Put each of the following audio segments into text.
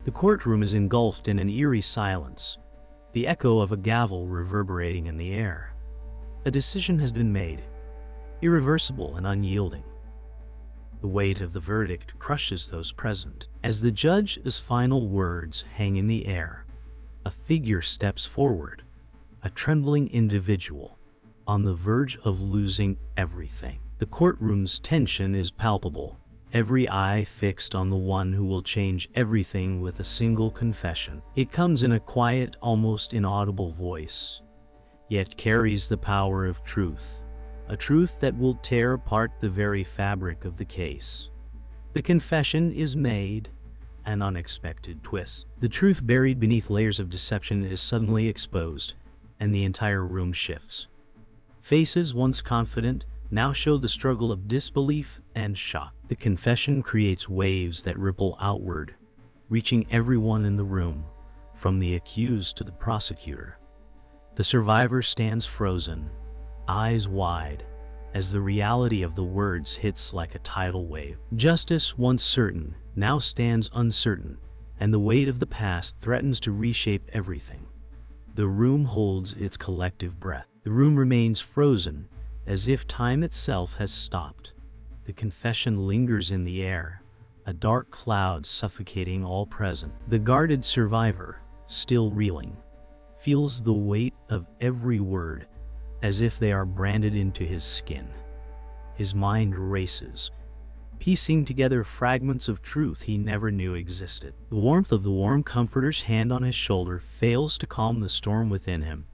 The courtroom is engulfed in an eerie silence, the echo of a gavel reverberating in the air. A decision has been made, irreversible and unyielding. The weight of the verdict crushes those present. As the judge's final words hang in the air, a figure steps forward, a trembling individual, on the verge of losing everything. The courtroom's tension is palpable, every eye fixed on the one who will change everything with a single confession. It comes in a quiet, almost inaudible voice, yet carries the power of truth, a truth that will tear apart the very fabric of the case. The confession is made, an unexpected twist. The truth buried beneath layers of deception is suddenly exposed, and the entire room shifts. Faces once confident now show the struggle of disbelief and shock. The confession creates waves that ripple outward, reaching everyone in the room, from the accused to the prosecutor. The survivor stands frozen, eyes wide, as the reality of the words hits like a tidal wave. Justice, once certain, now stands uncertain, and the weight of the past threatens to reshape everything. The room holds its collective breath. The room remains frozen, as if time itself has stopped. The confession lingers in the air, a dark cloud suffocating all present. The guarded survivor, still reeling, feels the weight of every word, as if they are branded into his skin. His mind races, piecing together fragments of truth he never knew existed. The warmth of the warm comforter's hand on his shoulder fails to calm the storm within him.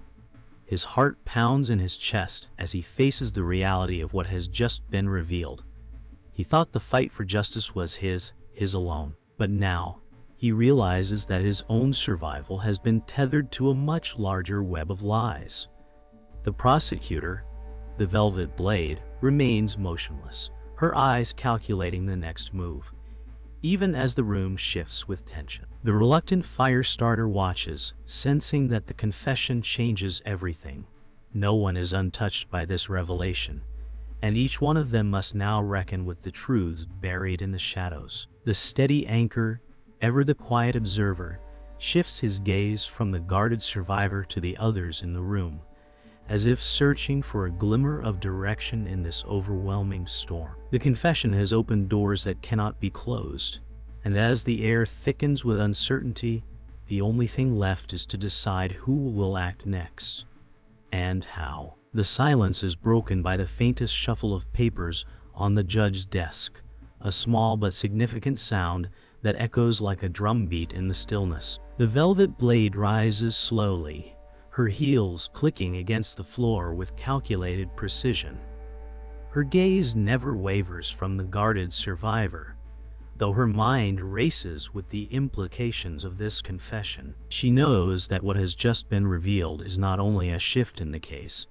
His heart pounds in his chest as he faces the reality of what has just been revealed. He thought the fight for justice was his alone. But now, he realizes that his own survival has been tethered to a much larger web of lies. The prosecutor, the velvet blade, remains motionless, her eyes calculating the next move, even as the room shifts with tension. The reluctant fire starter watches, sensing that the confession changes everything. No one is untouched by this revelation, and each one of them must now reckon with the truths buried in the shadows. The steady anchor, ever the quiet observer, shifts his gaze from the guarded survivor to the others in the room, as if searching for a glimmer of direction in this overwhelming storm. The confession has opened doors that cannot be closed, and as the air thickens with uncertainty, the only thing left is to decide who will act next, and how. The silence is broken by the faintest shuffle of papers on the judge's desk, a small but significant sound that echoes like a drumbeat in the stillness. The velvet blade rises slowly, her heels clicking against the floor with calculated precision. Her gaze never wavers from the guarded survivor, though her mind races with the implications of this confession. She knows that what has just been revealed is not only a shift in the case,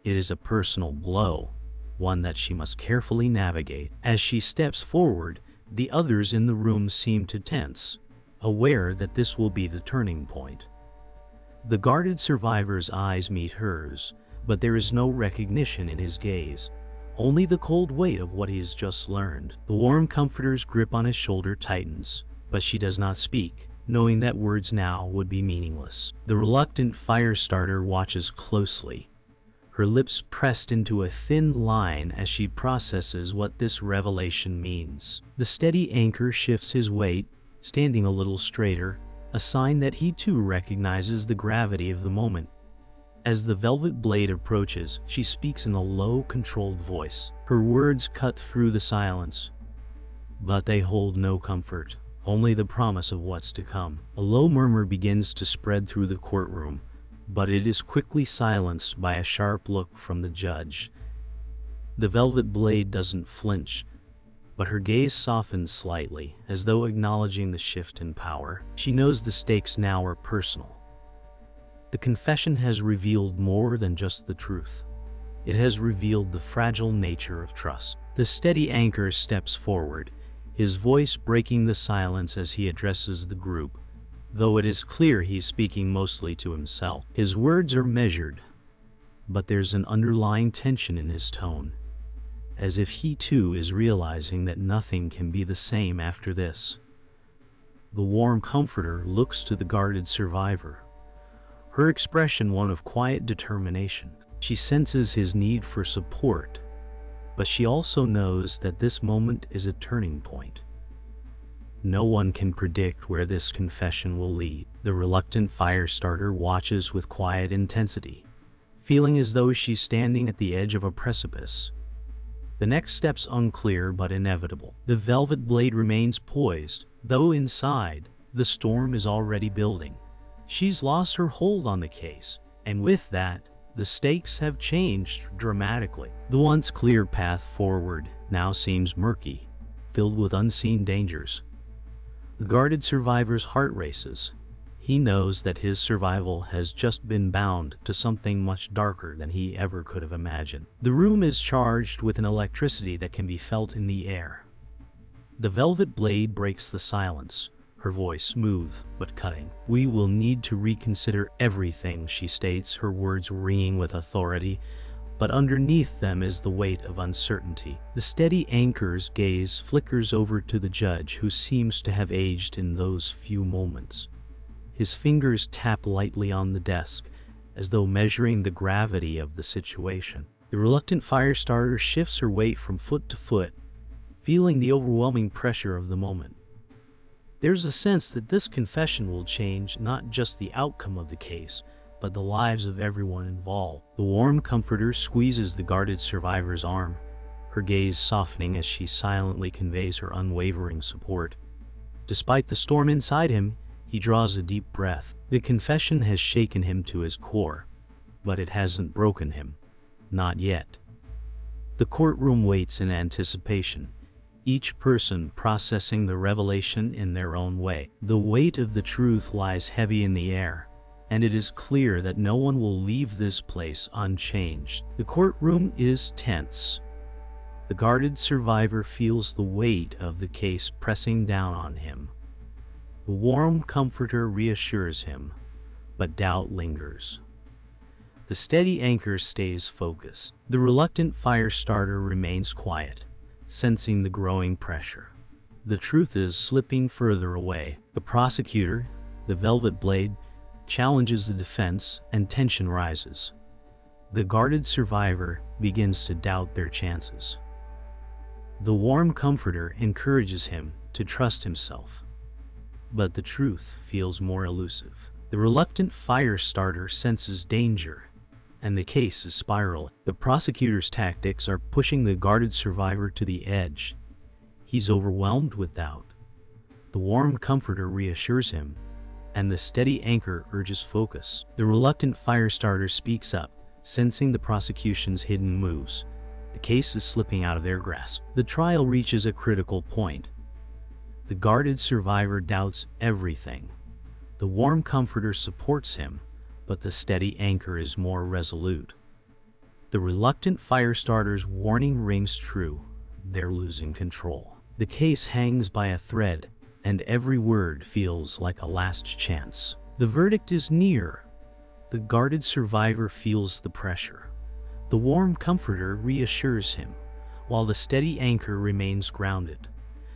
it is a personal blow, one that she must carefully navigate. As she steps forward, the others in the room seem to tense, aware that this will be the turning point. The guarded survivor's eyes meet hers, but there is no recognition in his gaze, only the cold weight of what he's just learned. The warm comforter's grip on his shoulder tightens, but she does not speak, knowing that words now would be meaningless. The reluctant fire starter watches closely, her lips pressed into a thin line as she processes what this revelation means. The steady anchor shifts his weight, standing a little straighter, a sign that he too recognizes the gravity of the moment. As the velvet blade approaches, she speaks in a low, controlled voice. Her words cut through the silence, but they hold no comfort, only the promise of what's to come. A low murmur begins to spread through the courtroom, but it is quickly silenced by a sharp look from the judge. The velvet blade doesn't flinch, but her gaze softens slightly, as though acknowledging the shift in power. She knows the stakes now are personal. The confession has revealed more than just the truth. It has revealed the fragile nature of trust. The steady anchor steps forward, his voice breaking the silence as he addresses the group, though it is clear he's speaking mostly to himself. His words are measured, but there's an underlying tension in his tone, as if he too is realizing that nothing can be the same after this. The warm comforter looks to the guarded survivor, her expression one of quiet determination. She senses his need for support, but she also knows that this moment is a turning point. No one can predict where this confession will lead. The reluctant fire starter watches with quiet intensity, feeling as though she's standing at the edge of a precipice. The next step's unclear but inevitable. The velvet blade remains poised, though inside, the storm is already building. She's lost her hold on the case, and with that, the stakes have changed dramatically. The once clear path forward now seems murky, filled with unseen dangers. The guarded survivor's heart races. He knows that his survival has just been bound to something much darker than he ever could have imagined. The room is charged with an electricity that can be felt in the air. The velvet blade breaks the silence, her voice smooth but cutting. "We will need to reconsider everything," she states, her words ringing with authority, but underneath them is the weight of uncertainty. The steady anchor's gaze flickers over to the judge, who seems to have aged in those few moments. His fingers tap lightly on the desk, as though measuring the gravity of the situation. The reluctant fire starter shifts her weight from foot to foot, feeling the overwhelming pressure of the moment. There's a sense that this confession will change not just the outcome of the case, but the lives of everyone involved. The warm comforter squeezes the guarded survivor's arm, her gaze softening as she silently conveys her unwavering support. Despite the storm inside him, he draws a deep breath. The confession has shaken him to his core, but it hasn't broken him. Not yet. The courtroom waits in anticipation, each person processing the revelation in their own way. The weight of the truth lies heavy in the air, and it is clear that no one will leave this place unchanged. The courtroom is tense. The guarded survivor feels the weight of the case pressing down on him. The warm comforter reassures him, but doubt lingers. The steady anchor stays focused. The reluctant fire starter remains quiet, sensing the growing pressure. The truth is slipping further away. The prosecutor, the velvet blade, challenges the defense, and tension rises. The guarded survivor begins to doubt their chances. The warm comforter encourages him to trust himself. But the truth feels more elusive. The reluctant fire starter senses danger, and the case is spiraling. The prosecutor's tactics are pushing the guarded survivor to the edge. He's overwhelmed with doubt. The warm comforter reassures him, and the steady anchor urges focus. The reluctant fire starter speaks up, sensing the prosecution's hidden moves. The case is slipping out of their grasp. The trial reaches a critical point. The guarded survivor doubts everything. The warm comforter supports him, but the steady anchor is more resolute. The reluctant fire starter's warning rings true. They're losing control. The case hangs by a thread, and every word feels like a last chance. The verdict is near. The guarded survivor feels the pressure. The warm comforter reassures him, while the steady anchor remains grounded.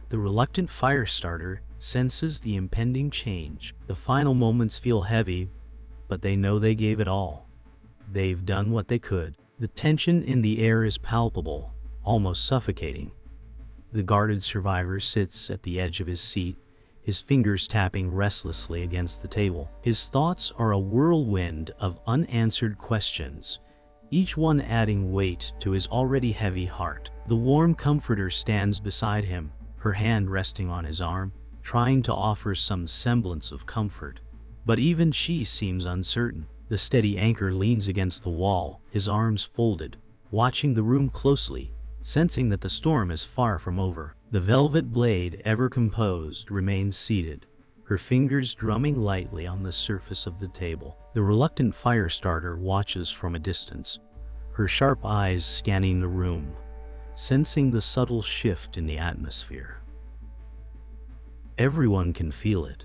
The reluctant fire starter senses the impending change. The final moments feel heavy, but they know they gave it all. They've done what they could. The tension in the air is palpable, almost suffocating. The guarded survivor sits at the edge of his seat, his fingers tapping restlessly against the table. His thoughts are a whirlwind of unanswered questions, each one adding weight to his already heavy heart. The warm comforter stands beside him, her hand resting on his arm, trying to offer some semblance of comfort. But even she seems uncertain. The steady anchor leans against the wall, his arms folded, watching the room closely, sensing that the storm is far from over. The velvet blade, ever composed, remains seated, her fingers drumming lightly on the surface of the table. The reluctant fire starter watches from a distance, her sharp eyes scanning the room, sensing the subtle shift in the atmosphere. Everyone can feel it.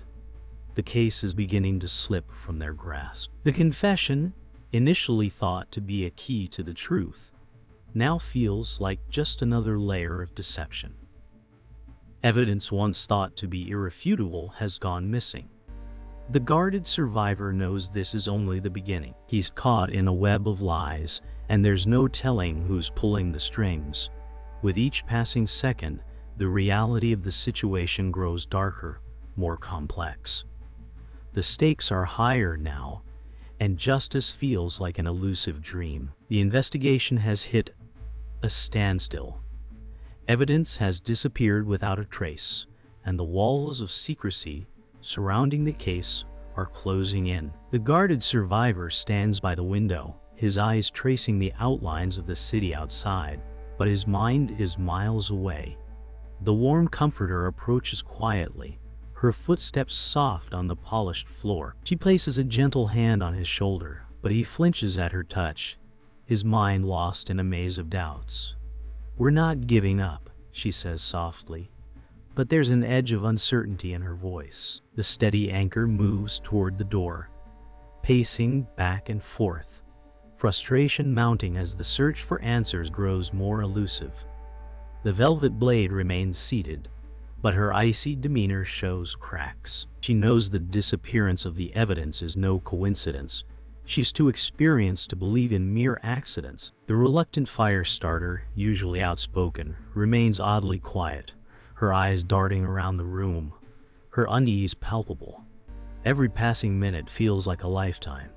The case is beginning to slip from their grasp. The confession, initially thought to be a key to the truth, now feels like just another layer of deception. Evidence once thought to be irrefutable has gone missing. The guarded survivor knows this is only the beginning. He's caught in a web of lies, and there's no telling who's pulling the strings. With each passing second, the reality of the situation grows darker, more complex. The stakes are higher now, and justice feels like an elusive dream. The investigation has hit a standstill. Evidence has disappeared without a trace, and the walls of secrecy surrounding the case are closing in. The guarded survivor stands by the window, his eyes tracing the outlines of the city outside, but his mind is miles away. The warm comforter approaches quietly, her footsteps soft on the polished floor. She places a gentle hand on his shoulder, but he flinches at her touch, his mind lost in a maze of doubts. "We're not giving up," she says softly, but there's an edge of uncertainty in her voice. The steady anchor moves toward the door, pacing back and forth, frustration mounting as the search for answers grows more elusive. The velvet blade remains seated, but her icy demeanor shows cracks. She knows the disappearance of the evidence is no coincidence. She's too experienced to believe in mere accidents. The reluctant fire starter, usually outspoken, remains oddly quiet, her eyes darting around the room, her unease palpable. Every passing minute feels like a lifetime.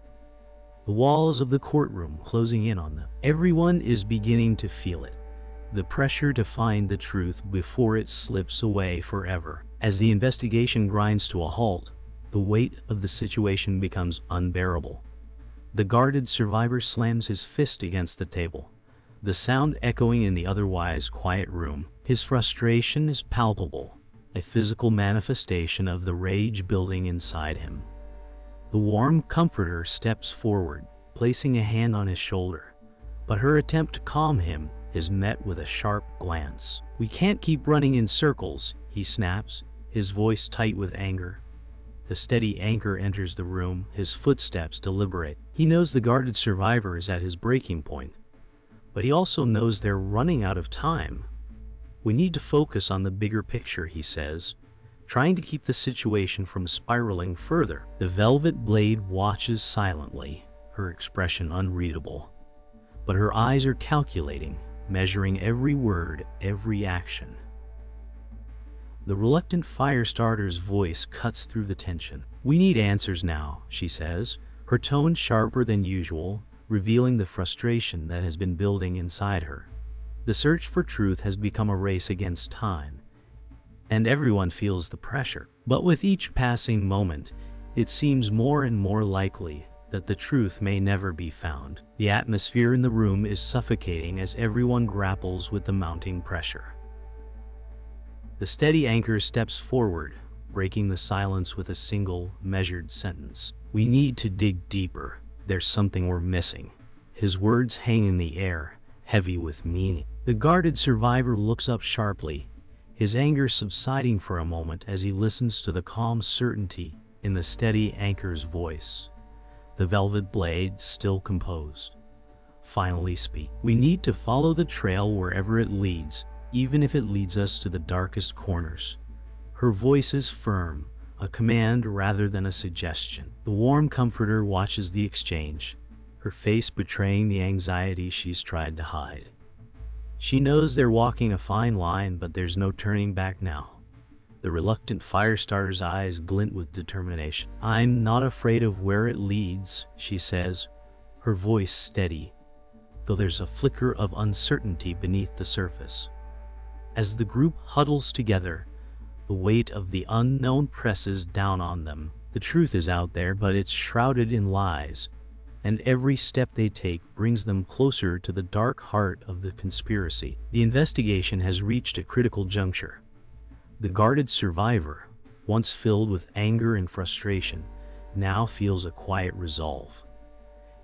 The walls of the courtroom closing in on them. Everyone is beginning to feel it. The pressure to find the truth before it slips away forever. As the investigation grinds to a halt, the weight of the situation becomes unbearable. The guarded survivor slams his fist against the table, the sound echoing in the otherwise quiet room. His frustration is palpable, a physical manifestation of the rage building inside him. The warm comforter steps forward, placing a hand on his shoulder, but her attempt to calm him is met with a sharp glance. "We can't keep running in circles," he snaps, his voice tight with anger. The steady anchor enters the room, his footsteps deliberate. He knows the guarded survivor is at his breaking point, but he also knows they're running out of time. "We need to focus on the bigger picture," he says, trying to keep the situation from spiraling further. The velvet blade watches silently, her expression unreadable, but her eyes are calculating, measuring every word, every action. The reluctant fire starter's voice cuts through the tension. "We need answers now," she says, her tone sharper than usual, revealing the frustration that has been building inside her. The search for truth has become a race against time, and everyone feels the pressure. But with each passing moment, it seems more and more likely that the truth may never be found. The atmosphere in the room is suffocating as everyone grapples with the mounting pressure. The steady anchor steps forward, breaking the silence with a single, measured sentence. "We need to dig deeper. There's something we're missing." His words hang in the air, heavy with meaning. The guarded survivor looks up sharply, his anger subsiding for a moment as he listens to the calm certainty in the steady anchor's voice. The velvet blade, still composed, finally speaks. "We need to follow the trail wherever it leads, even if it leads us to the darkest corners." Her voice is firm, a command rather than a suggestion. The warm comforter watches the exchange, her face betraying the anxiety she's tried to hide. She knows they're walking a fine line, but there's no turning back now. The reluctant fire starter's eyes glint with determination. "I'm not afraid of where it leads," she says, her voice steady, though there's a flicker of uncertainty beneath the surface. As the group huddles together, the weight of the unknown presses down on them. The truth is out there, but it's shrouded in lies, and every step they take brings them closer to the dark heart of the conspiracy. The investigation has reached a critical juncture. The guarded survivor, once filled with anger and frustration, now feels a quiet resolve.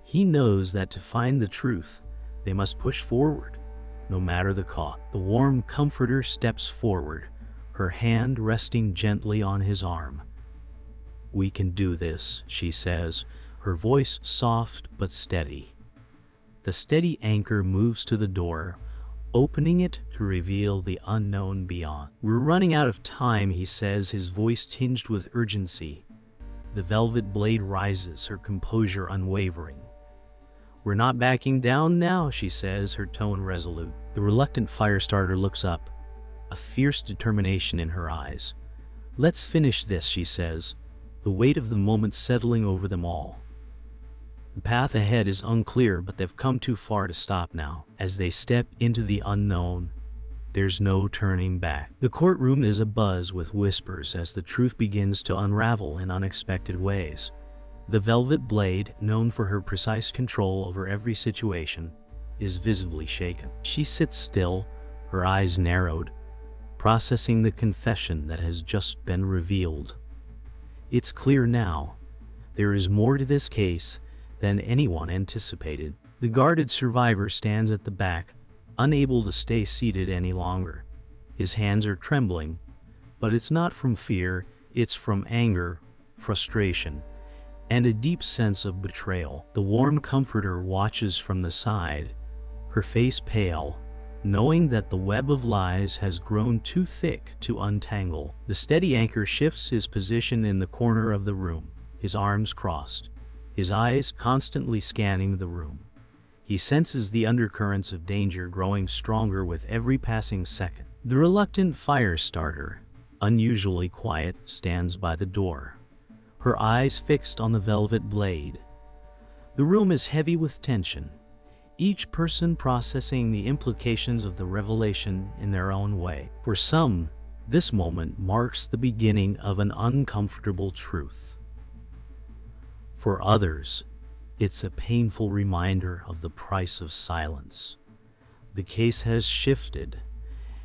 He knows that to find the truth, they must push forward, no matter the cost. The warm comforter steps forward, her hand resting gently on his arm. "We can do this," she says, her voice soft but steady. The steady anchor moves to the door, opening it to reveal the unknown beyond. "We're running out of time," he says, his voice tinged with urgency. The velvet blade rises, her composure unwavering. "We're not backing down now," she says, her tone resolute. The reluctant firestarter looks up, a fierce determination in her eyes. "Let's finish this," she says, the weight of the moment settling over them all. The path ahead is unclear, but they've come too far to stop now. As they step into the unknown, there's no turning back. The courtroom is abuzz with whispers as the truth begins to unravel in unexpected ways. The velvet blade, known for her precise control over every situation, is visibly shaken. She sits still, her eyes narrowed, processing the confession that has just been revealed. It's clear now, there is more to this case than anyone anticipated. The guarded survivor stands at the back, unable to stay seated any longer. His hands are trembling, but it's not from fear, it's from anger, frustration, and a deep sense of betrayal. The warm comforter watches from the side, her face pale, knowing that the web of lies has grown too thick to untangle. The steady anchor shifts his position in the corner of the room, his arms crossed, his eyes constantly scanning the room. He senses the undercurrents of danger growing stronger with every passing second. The reluctant firestarter, unusually quiet, stands by the door, her eyes fixed on the velvet blade. The room is heavy with tension, each person processing the implications of the revelation in their own way. For some, this moment marks the beginning of an uncomfortable truth. For others, it's a painful reminder of the price of silence. The case has shifted,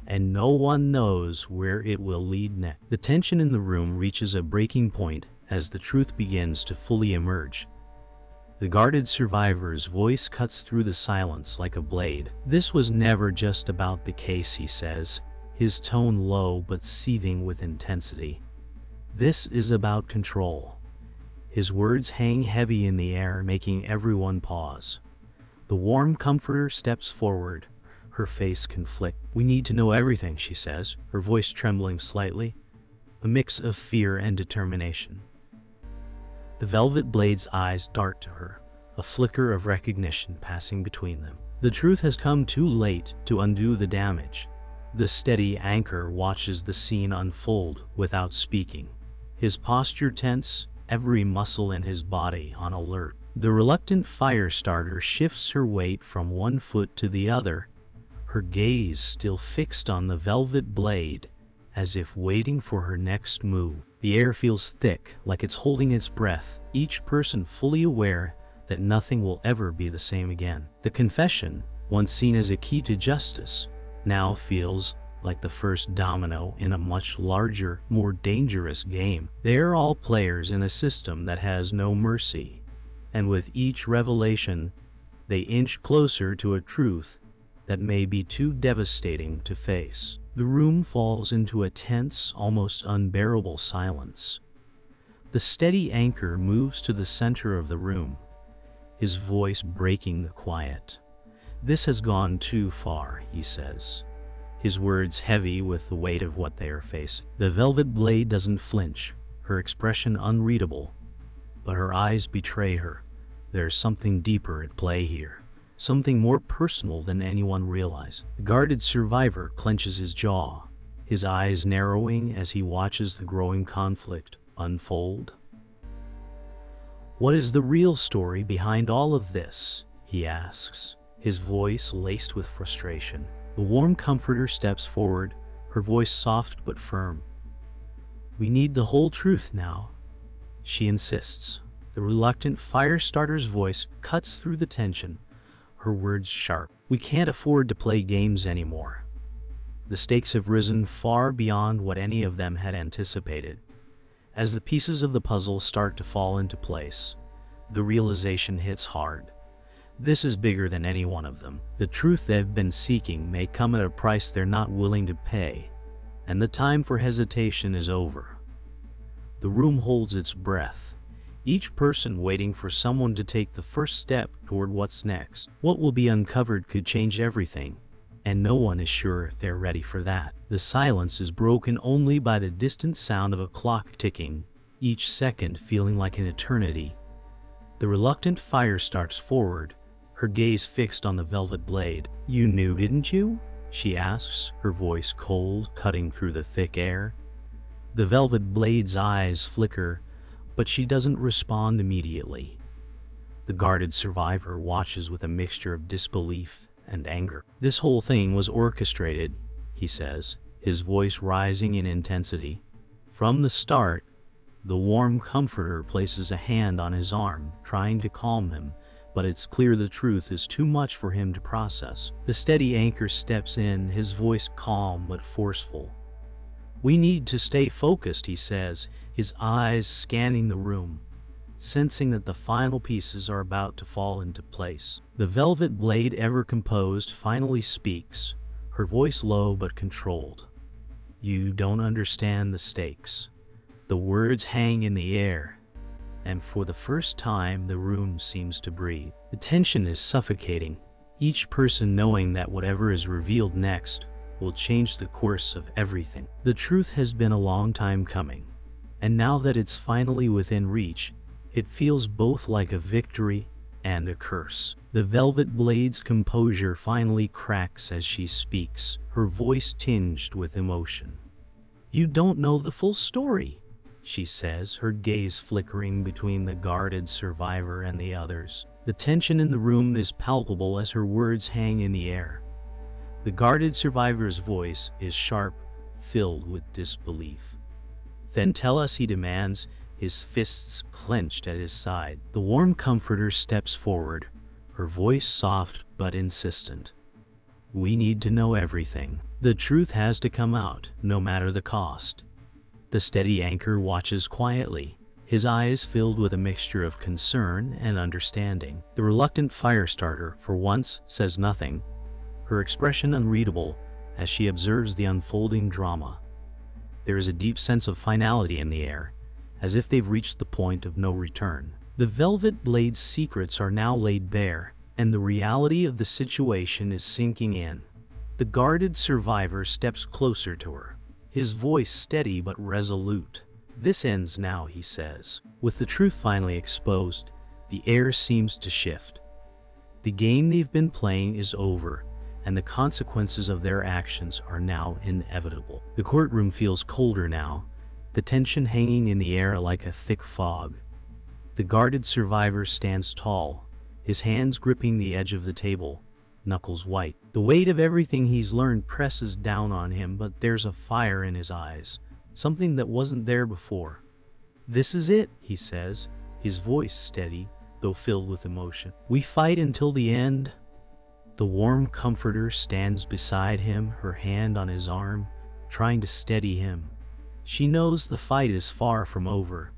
and no one knows where it will lead next. The tension in the room reaches a breaking point as the truth begins to fully emerge. The guarded survivor's voice cuts through the silence like a blade. "This was never just about the case," he says, his tone low but seething with intensity. "This is about control." His words hang heavy in the air, making everyone pause. The warm comforter steps forward, her face conflict. "We need to know everything," she says, her voice trembling slightly, a mix of fear and determination. The velvet blade's eyes dart to her, a flicker of recognition passing between them. The truth has come too late to undo the damage. The steady anchor watches the scene unfold without speaking, his posture tense, every muscle in his body on alert. The reluctant firestarter shifts her weight from one foot to the other, her gaze still fixed on the velvet blade, as if waiting for her next move. The air feels thick, like it's holding its breath, each person fully aware that nothing will ever be the same again. The confession, once seen as a key to justice, now feels like the first domino in a much larger, more dangerous game. They are all players in a system that has no mercy, and with each revelation, they inch closer to a truth that may be too devastating to face. The room falls into a tense, almost unbearable silence. The steady anchor moves to the center of the room, his voice breaking the quiet. "This has gone too far," he says, his words heavy with the weight of what they are facing. The velvet blade doesn't flinch, her expression unreadable, but her eyes betray her. There's something deeper at play here, something more personal than anyone realizes. The guarded survivor clenches his jaw, his eyes narrowing as he watches the growing conflict unfold. "What is the real story behind all of this?" he asks, his voice laced with frustration. The warm comforter steps forward, her voice soft but firm. "We need the whole truth now," she insists. The reluctant firestarter's voice cuts through the tension, her words sharp. "We can't afford to play games anymore." The stakes have risen far beyond what any of them had anticipated. As the pieces of the puzzle start to fall into place, the realization hits hard. This is bigger than any one of them. The truth they've been seeking may come at a price they're not willing to pay, and the time for hesitation is over. The room holds its breath, each person waiting for someone to take the first step toward what's next. What will be uncovered could change everything, and no one is sure if they're ready for that. The silence is broken only by the distant sound of a clock ticking, each second feeling like an eternity. The reluctant fire starts forward, her gaze fixed on the velvet blade. "You knew, didn't you?" she asks, her voice cold, cutting through the thick air. The velvet blade's eyes flicker, but she doesn't respond immediately. The guarded survivor watches with a mixture of disbelief and anger. "This whole thing was orchestrated," he says, his voice rising in intensity. From the start, the warm comforter places a hand on his arm, trying to calm him, but it's clear the truth is too much for him to process. The steady anchor steps in, his voice calm but forceful. "We need to stay focused," he says, his eyes scanning the room, sensing that the final pieces are about to fall into place. The velvet blade, ever composed, finally speaks, her voice low but controlled. "You don't understand the stakes." The words hang in the air, and for the first time the room seems to breathe. The tension is suffocating, each person knowing that whatever is revealed next will change the course of everything. The truth has been a long time coming, and now that it's finally within reach, it feels both like a victory and a curse. The velvet blade's composure finally cracks as she speaks, her voice tinged with emotion. "You don't know the full story," she says, her gaze flickering between the guarded survivor and the others. The tension in the room is palpable as her words hang in the air. The guarded survivor's voice is sharp, filled with disbelief. "Then tell us," he demands, his fists clenched at his side. The warm comforter steps forward, her voice soft but insistent. "We need to know everything. The truth has to come out, no matter the cost." The steady anchor watches quietly, his eyes filled with a mixture of concern and understanding. The reluctant fire starter, for once, says nothing, her expression unreadable as she observes the unfolding drama. There is a deep sense of finality in the air, as if they've reached the point of no return. The velvet blade's secrets are now laid bare, and the reality of the situation is sinking in. The guarded survivor steps closer to her, his voice steady but resolute. "This ends now," he says. With the truth finally exposed, the air seems to shift. The game they've been playing is over, and the consequences of their actions are now inevitable. The courtroom feels colder now, the tension hanging in the air like a thick fog. The guarded survivor stands tall, his hands gripping the edge of the table, knuckles white. The weight of everything he's learned presses down on him, but there's a fire in his eyes, something that wasn't there before. "This is it," he says, his voice steady, though filled with emotion. "We fight until the end." The warm comforter stands beside him, her hand on his arm, trying to steady him. She knows the fight is far from over,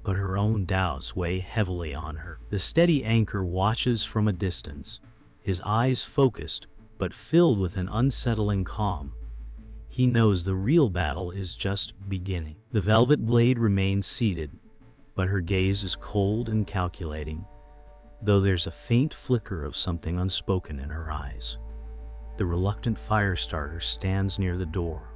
but her own doubts weigh heavily on her. The steady anchor watches from a distance, his eyes focused, but filled with an unsettling calm. He knows the real battle is just beginning. The velvet blade remains seated, but her gaze is cold and calculating, though there's a faint flicker of something unspoken in her eyes. The reluctant fire starter stands near the door,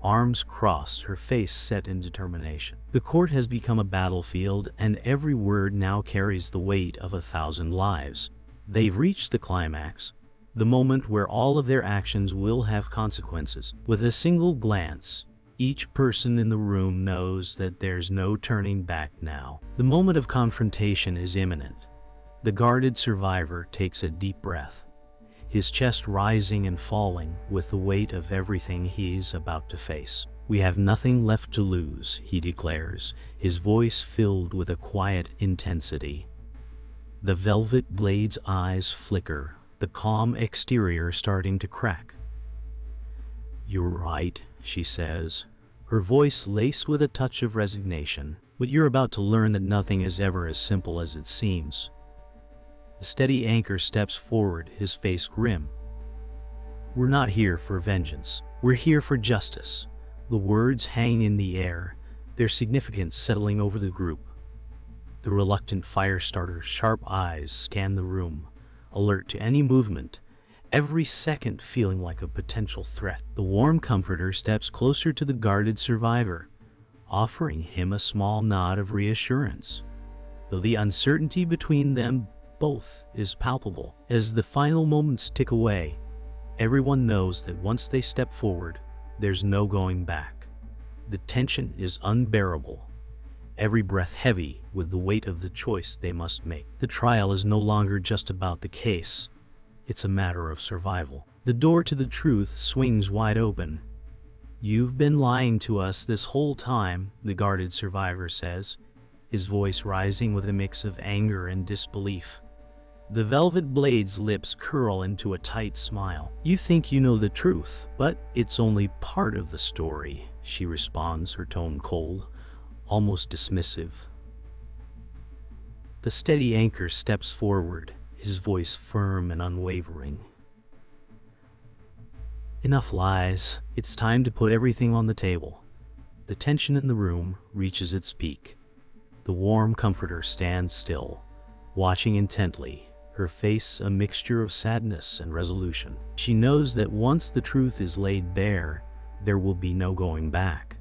arms crossed, her face set in determination. The court has become a battlefield, and every word now carries the weight of 1,000 lives. They've reached the climax, the moment where all of their actions will have consequences. With a single glance, each person in the room knows that there's no turning back now. The moment of confrontation is imminent. The guarded survivor takes a deep breath, his chest rising and falling with the weight of everything he's about to face. "We have nothing left to lose," he declares, his voice filled with a quiet intensity. The velvet blade's eyes flicker, the calm exterior starting to crack. "You're right," she says, her voice laced with a touch of resignation. "But you're about to learn that nothing is ever as simple as it seems." The steady anchor steps forward, his face grim. "We're not here for vengeance. We're here for justice." The words hang in the air, their significance settling over the group. The reluctant fire starter's sharp eyes scan the room, alert to any movement, every second feeling like a potential threat. The warm comforter steps closer to the guarded survivor, offering him a small nod of reassurance, though the uncertainty between them both is palpable. As the final moments tick away, everyone knows that once they step forward, there's no going back. The tension is unbearable, every breath heavy with the weight of the choice they must make. The trial is no longer just about the case, it's a matter of survival. The door to the truth swings wide open. "You've been lying to us this whole time," the guarded survivor says, his voice rising with a mix of anger and disbelief. The Velvet Blade's lips curl into a tight smile. "You think you know the truth, but it's only part of the story," she responds, her tone cold, almost dismissive. The steady anchor steps forward, his voice firm and unwavering. "Enough lies. It's time to put everything on the table." The tension in the room reaches its peak. The warm comforter stands still, watching intently, her face a mixture of sadness and resolution. She knows that once the truth is laid bare, there will be no going back.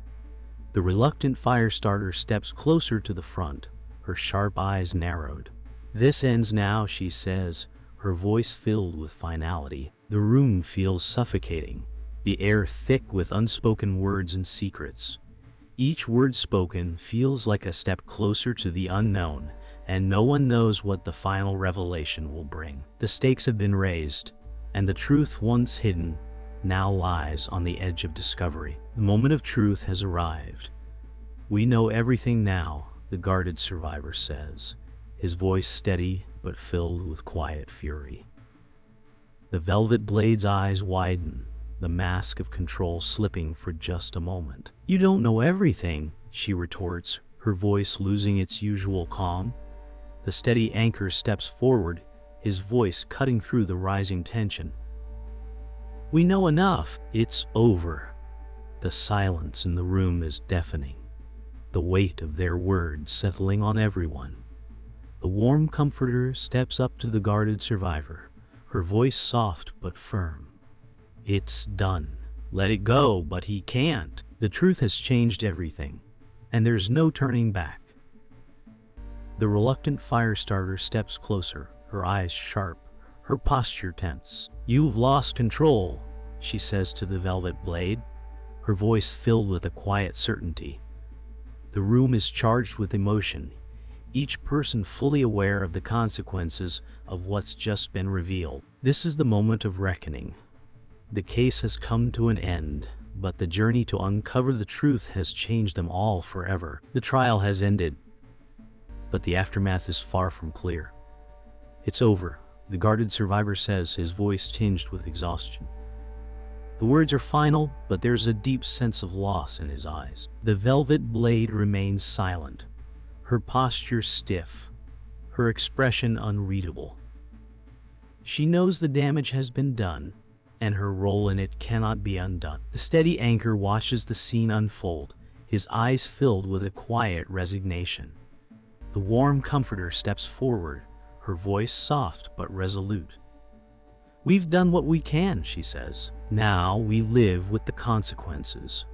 The reluctant firestarter steps closer to the front, her sharp eyes narrowed. "This ends now," she says, her voice filled with finality. The room feels suffocating, the air thick with unspoken words and secrets. Each word spoken feels like a step closer to the unknown, and no one knows what the final revelation will bring. The stakes have been raised, and the truth once hidden now lies on the edge of discovery. The moment of truth has arrived. "We know everything now," the guarded survivor says, his voice steady but filled with quiet fury. The Velvet Blade's eyes widen, the mask of control slipping for just a moment. "You don't know everything," she retorts, her voice losing its usual calm. The steady anchor steps forward, his voice cutting through the rising tension. "We know enough. It's over." The silence in the room is deafening, the weight of their words settling on everyone. The warm comforter steps up to the guarded survivor, her voice soft but firm. "It's done. Let it go," but he can't. The truth has changed everything, and there's no turning back. The reluctant firestarter steps closer, her eyes sharp, her posture tense. "You've lost control," she says to the Velvet Blade, her voice filled with a quiet certainty. The room is charged with emotion, each person fully aware of the consequences of what's just been revealed. This is the moment of reckoning. The case has come to an end, but the journey to uncover the truth has changed them all forever. The trial has ended, but the aftermath is far from clear. "It's over," the guarded survivor says, his voice tinged with exhaustion. The words are final, but there's a deep sense of loss in his eyes. The Velvet Blade remains silent, her posture stiff, her expression unreadable. She knows the damage has been done, and her role in it cannot be undone. The steady anchor watches the scene unfold, his eyes filled with a quiet resignation. The warm comforter steps forward, her voice soft but resolute. "We've done what we can," she says. "Now we live with the consequences."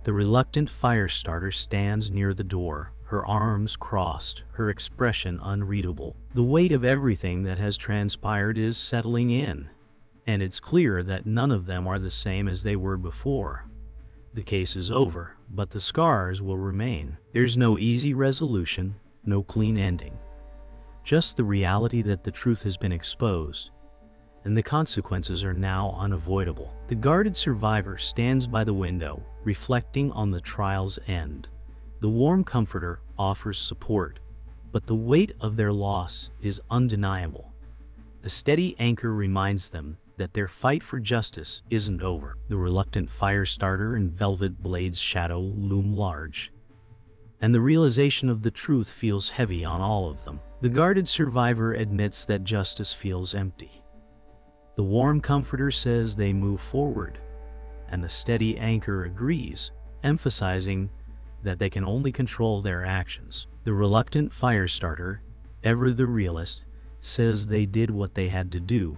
The reluctant firestarter stands near the door, her arms crossed, her expression unreadable. The weight of everything that has transpired is settling in, and it's clear that none of them are the same as they were before. The case is over, but the scars will remain. There's no easy resolution, no clean ending. Just the reality that the truth has been exposed, and the consequences are now unavoidable. The guarded survivor stands by the window, reflecting on the trial's end. The warm comforter offers support, but the weight of their loss is undeniable. The steady anchor reminds them that their fight for justice isn't over. The reluctant firestarter and Velvet Blade's shadow loom large, and the realization of the truth feels heavy on all of them. The guarded survivor admits that justice feels empty. The warm comforter says they move forward, and the steady anchor agrees, emphasizing that they can only control their actions. The reluctant firestarter, ever the realist, says they did what they had to do,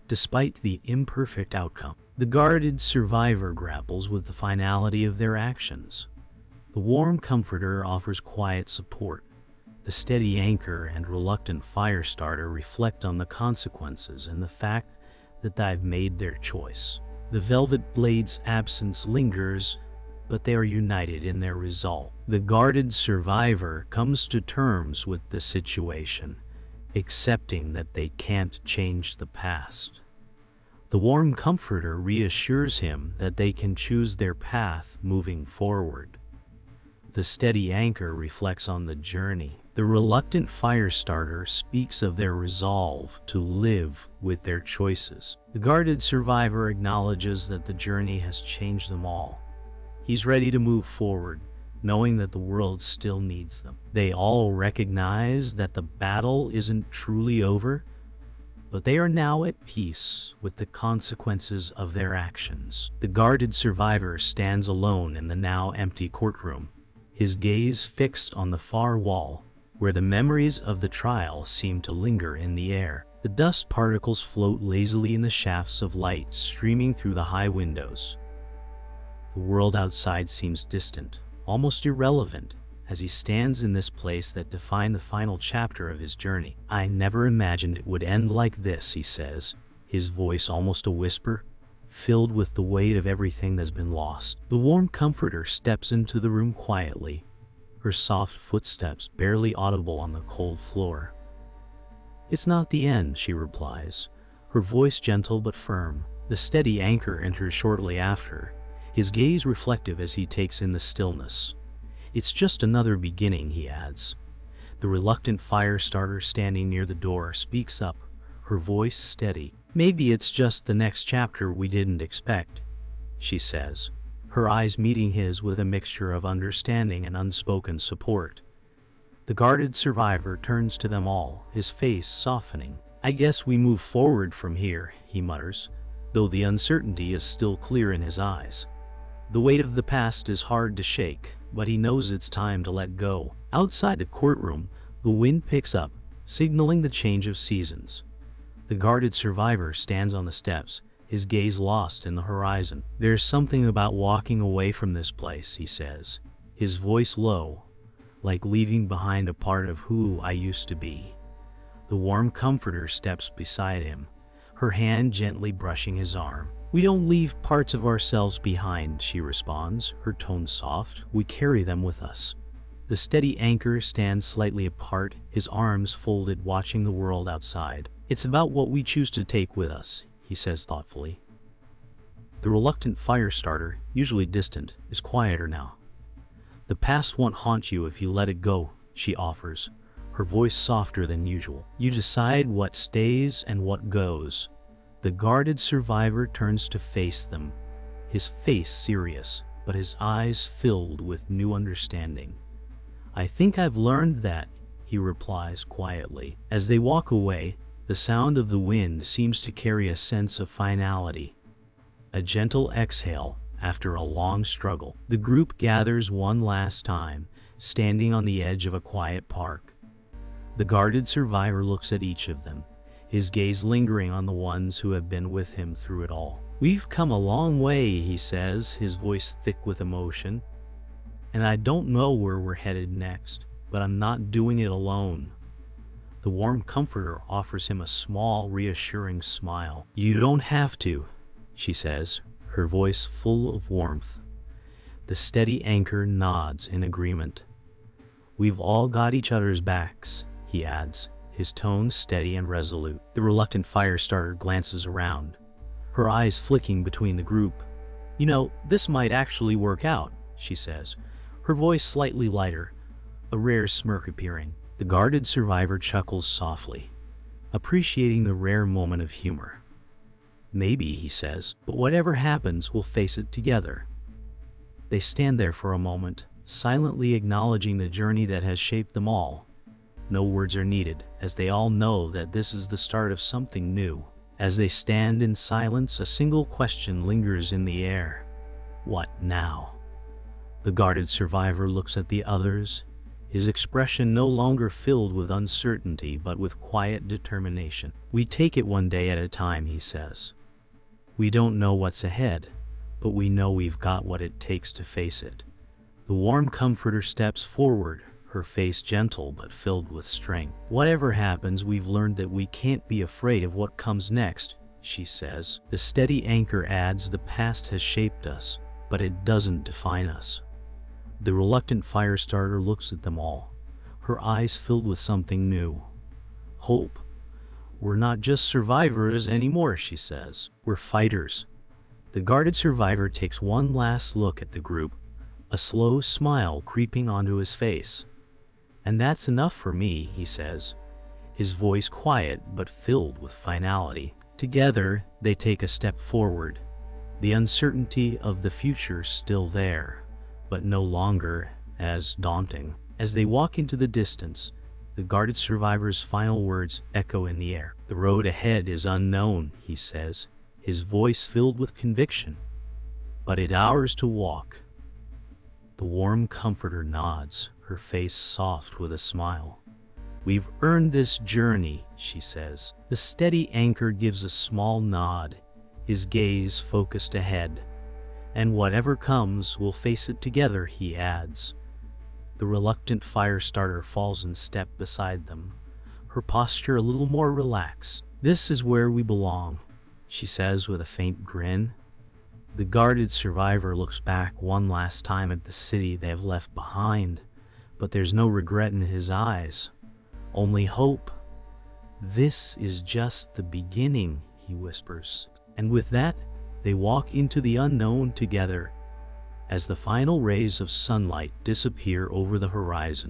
despite the imperfect outcome. The guarded survivor grapples with the finality of their actions. The warm comforter offers quiet support. The steady anchor and reluctant fire starter reflect on the consequences and the fact that they've made their choice. The velvet blade's absence lingers, but they are united in their resolve. The guarded survivor comes to terms with the situation, accepting that they can't change the past. The warm comforter reassures him that they can choose their path moving forward. The steady anchor reflects on the journey. The reluctant fire starter speaks of their resolve to live with their choices. The guarded survivor acknowledges that the journey has changed them all. He's ready to move forward, knowing that the world still needs them. They all recognize that the battle isn't truly over, but they are now at peace with the consequences of their actions. The guarded survivor stands alone in the now empty courtroom, his gaze fixed on the far wall, where the memories of the trial seem to linger in the air. The dust particles float lazily in the shafts of light streaming through the high windows. The world outside seems distant, almost irrelevant, as he stands in this place that defined the final chapter of his journey. "I never imagined it would end like this," he says, his voice almost a whisper, filled with the weight of everything that's been lost. The warm comforter steps into the room quietly, her soft footsteps barely audible on the cold floor. "It's not the end," she replies, her voice gentle but firm. The steady anchor enters shortly after, his gaze reflective as he takes in the stillness. "It's just another beginning," he adds. The reluctant fire starter standing near the door speaks up, her voice steady. "Maybe it's just the next chapter we didn't expect," she says, her eyes meeting his with a mixture of understanding and unspoken support. The guarded survivor turns to them all, his face softening. "I guess we move forward from here," he mutters, though the uncertainty is still clear in his eyes. The weight of the past is hard to shake, but he knows it's time to let go. Outside the courtroom, the wind picks up, signaling the change of seasons. The guarded survivor stands on the steps, his gaze lost in the horizon. "There's something about walking away from this place," he says, his voice low, "like leaving behind a part of who I used to be." The warm comforter steps beside him, her hand gently brushing his arm. "We don't leave parts of ourselves behind," she responds, her tone soft. "We carry them with us." The steady anchor stands slightly apart, his arms folded, watching the world outside. "It's about what we choose to take with us," he says thoughtfully. The reluctant fire starter, usually distant, is quieter now. "The past won't haunt you if you let it go," she offers, her voice softer than usual. "You decide what stays and what goes." The guarded survivor turns to face them, his face serious, but his eyes filled with new understanding. "I think I've learned that," he replies quietly. As they walk away, the sound of the wind seems to carry a sense of finality, a gentle exhale after a long struggle. The group gathers one last time, standing on the edge of a quiet park. The guarded survivor looks at each of them, his gaze lingering on the ones who have been with him through it all. "We've come a long way," he says, his voice thick with emotion. "And I don't know where we're headed next, but I'm not doing it alone." The warm comforter offers him a small, reassuring smile. "You don't have to," she says, her voice full of warmth. The steady anchor nods in agreement. "We've all got each other's backs," he adds, his tone steady and resolute. The reluctant fire starter glances around, her eyes flicking between the group. "You know, this might actually work out," she says, her voice slightly lighter, a rare smirk appearing. The guarded survivor chuckles softly, appreciating the rare moment of humor. "Maybe," he says, "but whatever happens, we'll face it together." They stand there for a moment, silently acknowledging the journey that has shaped them all. No words are needed, as they all know that this is the start of something new. As they stand in silence, a single question lingers in the air. What now? The guarded survivor looks at the others, his expression no longer filled with uncertainty but with quiet determination. "We take it one day at a time," he says. "We don't know what's ahead, but we know we've got what it takes to face it." The warm comforter steps forward, her face gentle but filled with strength. "Whatever happens, we've learned that we can't be afraid of what comes next," she says. The steady anchor adds, "The past has shaped us, but it doesn't define us." The reluctant fire starter looks at them all, her eyes filled with something new. "Hope. We're not just survivors anymore," she says. "We're fighters." The guarded survivor takes one last look at the group, a slow smile creeping onto his face. "And that's enough for me," he says, his voice quiet but filled with finality. Together, they take a step forward, the uncertainty of the future still there, but no longer as daunting. As they walk into the distance, the guarded survivor's final words echo in the air. "The road ahead is unknown," he says, his voice filled with conviction, "but it's ours to walk." The warm comforter nods, her face soft with a smile. "We've earned this journey," she says. The steady anchor gives a small nod, his gaze focused ahead. "And whatever comes, we'll face it together," he adds. The reluctant fire starter falls in step beside them, her posture a little more relaxed. "This is where we belong," she says with a faint grin. The guarded survivor looks back one last time at the city they have left behind, but there's no regret in his eyes, only hope. "This is just the beginning," he whispers. And with that, they walk into the unknown together, as the final rays of sunlight disappear over the horizon.